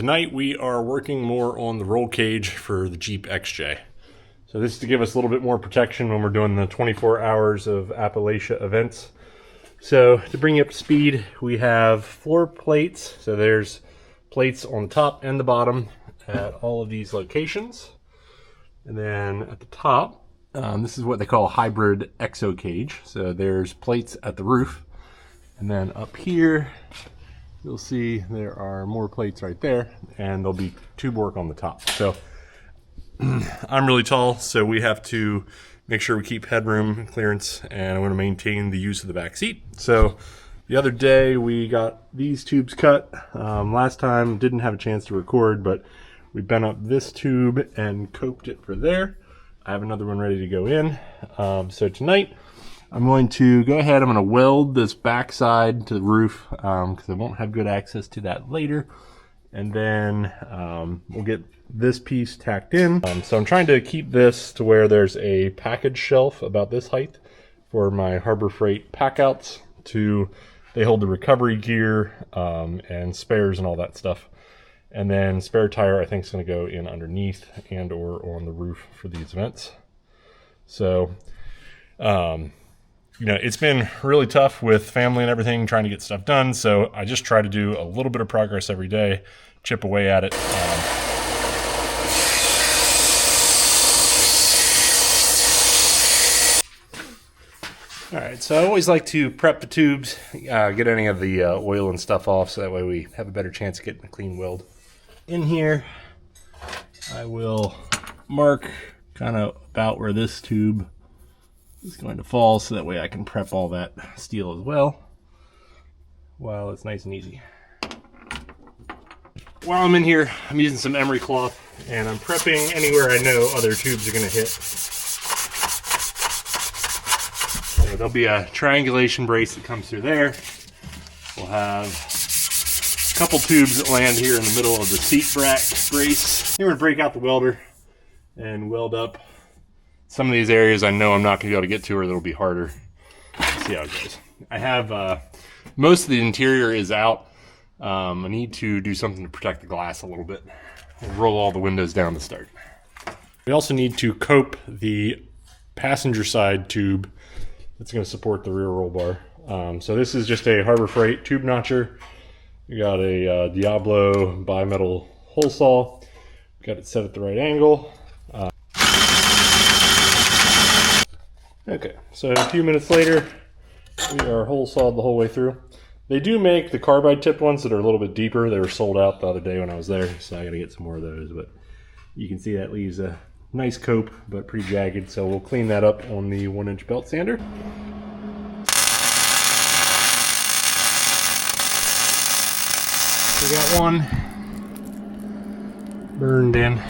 Tonight we are working more on the roll cage for the Jeep XJ. So this is to give us a little bit more protection when we're doing the 24 hours of Appalachia events. So to bring you up to speed, we have floor plates. So there's plates on the top and the bottom at all of these locations. And then at the top, this is what they call a hybrid exo cage. So there's plates at the roof. And then up here, you'll see there are more plates right there, and there'll be tube work on the top. So I'm really tall, so we have to make sure we keep headroom clearance, and I want to maintain the use of the back seat. So the other day we got these tubes cut. Last time didn't have a chance to record, but we bent up this tube and coped it for there. I have another one ready to go in. So tonight I'm going to go ahead, I'm going to weld this backside to the roof because I won't have good access to that later. And then we'll get this piece tacked in. So I'm trying to keep this to where there's a package shelf about this height for my Harbor Freight packouts. They hold the recovery gear and spares and all that stuff. And then spare tire I think is going to go in underneath and or on the roof for these events. So you know, it's been really tough with family and everything, trying to get stuff done. So I just try to do a little bit of progress every day, chip away at it. All right, so I always like to prep the tubes, get any of the oil and stuff off, so that way we have a better chance of getting a clean weld. In here, I will mark kind of about where this tube is going to fall, so that way I can prep all that steel as well while it's nice and easy. While I'm in here, I'm using some emery cloth and I'm prepping anywhere I know other tubes are going to hit. So there'll be a triangulation brace that comes through there. We'll have a couple tubes that land here in the middle of the seat brace. Here we're going to break out the welder and weld up some of these areas I know I'm not going to be able to get to, or it'll be harder. Let's see how it goes. I have most of the interior is out. I need to do something to protect the glass a little bit. We'll roll all the windows down to start. We also need to cope the passenger side tube that's going to support the rear roll bar. So this is just a Harbor Freight tube notcher. We got a Diablo bimetal hole saw. Got it set at the right angle. Okay, so a few minutes later, we are hole sawed the whole way through. They do make the carbide tipped ones that are a little bit deeper. They were sold out the other day when I was there, so I gotta get some more of those. But you can see that leaves a nice cope, but pretty jagged. So we'll clean that up on the 1-inch belt sander. We got one burned in.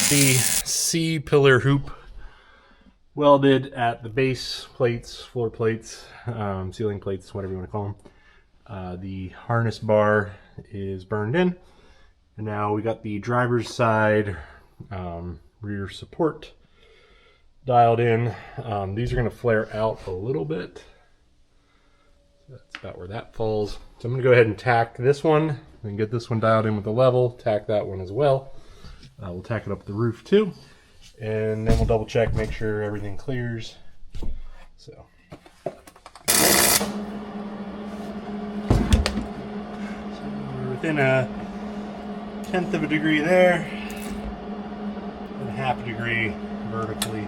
The C-pillar hoop welded at the base plates, floor plates, ceiling plates, whatever you want to call them. The harness bar is burned in. And now we got the driver's side rear support dialed in. These are going to flare out a little bit. So that's about where that falls. So I'm going to go ahead and tack this one and get this one dialed in with the level, tack that one as well. We'll tack it up the roof too, and then we'll double check, make sure everything clears. So we're within a 1/10 of a degree there, and a 1/2 degree vertically.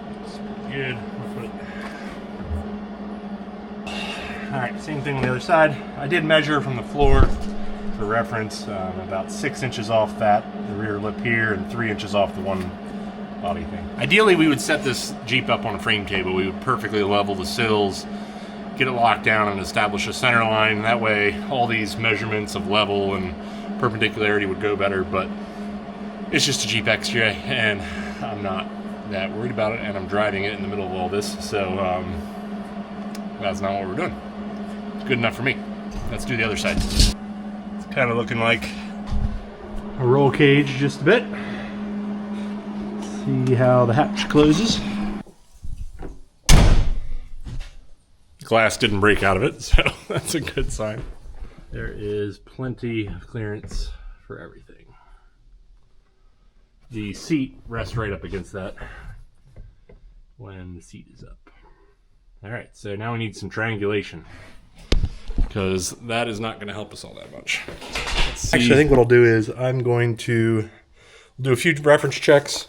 Looks pretty good. Alright, same thing on the other side. I did measure from the floor for reference, about 6 inches off the rear lip here and 3 inches off the one body thing. Ideally, we would set this Jeep up on a frame table. We would perfectly level the sills, get it locked down, and establish a center line. And that way, all these measurements of level and perpendicularity would go better. But it's just a Jeep XJ, and I'm not that worried about it. And I'm driving it in the middle of all this, so that's not what we're doing. It's good enough for me. Let's do the other side. It's kind of looking like a roll cage just a bit. See how the hatch closes. Glass didn't break out of it, so that's a good sign. There is plenty of clearance for everything. The seat rests right up against that when the seat is up. All right, so now we need some triangulation, because that is not going to help us all that much. Actually, I think what I'll do is I'm going to do a few reference checks,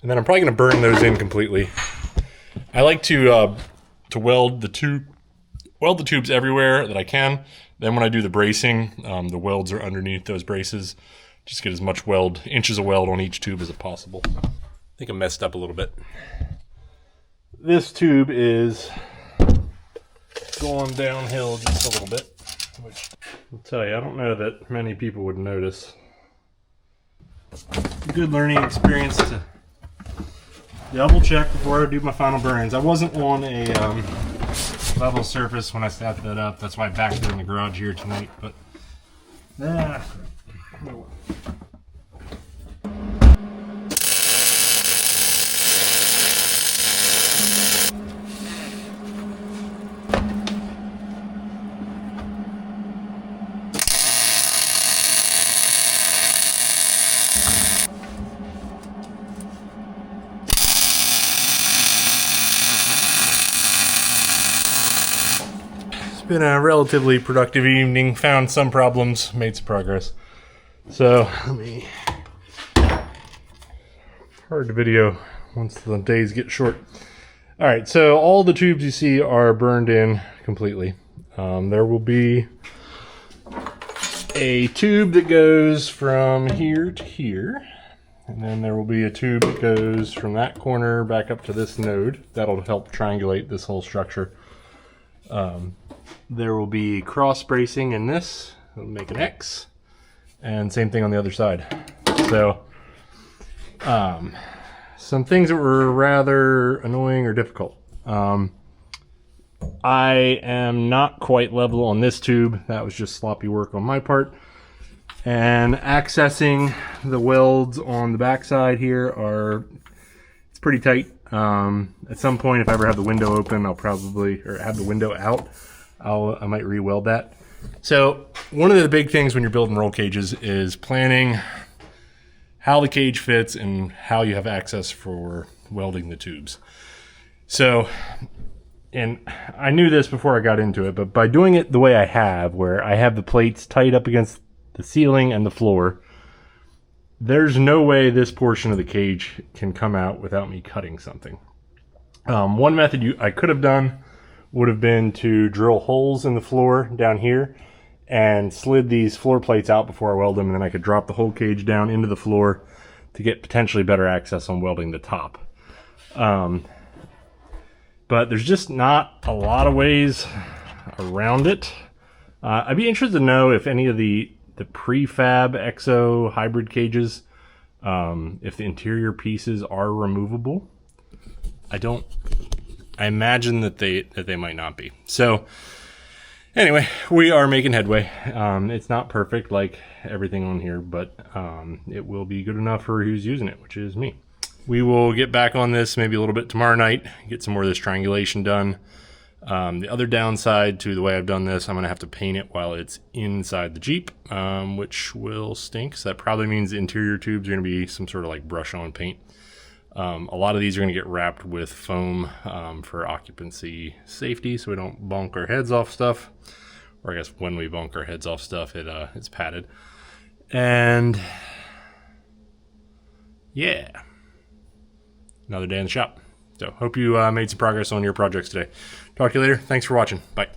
and then I'm probably going to burn those in completely. I like to weld the tubes everywhere that I can. Then when I do the bracing, the welds are underneath those braces. Just get as much inches of weld on each tube as possible. I think I messed up a little bit. This tube is going downhill just a little bit, which I'll tell you, I don't know that many people would notice. A good learning experience to double check before I do my final burns. I wasn't on a level surface when I set that up. That's why I backed it in the garage here tonight. But been a relatively productive evening. Found some problems, made some progress. So hard to video once the days get short. All right, so all the tubes you see are burned in completely. There will be a tube that goes from here to here, and then there will be a tube that goes from that corner back up to this node. That'll help triangulate this whole structure. There will be cross bracing in this. It'll make an X, and same thing on the other side. So some things that were rather annoying or difficult. I am not quite level on this tube. That was just sloppy work on my part. And accessing the welds on the backside here it's pretty tight. At some point, if I ever have the window open, I'll probably, or have the window out, I might re-weld that. So one of the big things when you're building roll cages is planning how the cage fits and how you have access for welding the tubes. So, and I knew this before I got into it, but by doing it the way I have, where I have the plates tight up against the ceiling and the floor, there's no way this portion of the cage can come out without me cutting something. One method I could have done would have been to drill holes in the floor down here and slid these floor plates out before I weld them, and then I could drop the whole cage down into the floor to get potentially better access on welding the top. But there's just not a lot of ways around it. I'd be interested to know if any of the prefab EXO hybrid cages, if the interior pieces are removable. I imagine that they might not be. So anyway, we are making headway. It's not perfect like everything on here, but it will be good enough for who's using it, which is me. We will get back on this maybe a little bit tomorrow night, get some more of this triangulation done. The other downside to the way I've done this, I'm going to have to paint it while it's inside the Jeep, which will stink. So that probably means the interior tubes are going to be some sort of like brush-on paint. A lot of these are going to get wrapped with foam for occupancy safety, so we don't bonk our heads off stuff. Or I guess when we bonk our heads off stuff, it's padded. And yeah, another day in the shop. So hope you made some progress on your projects today. Talk to you later. Thanks for watching. Bye.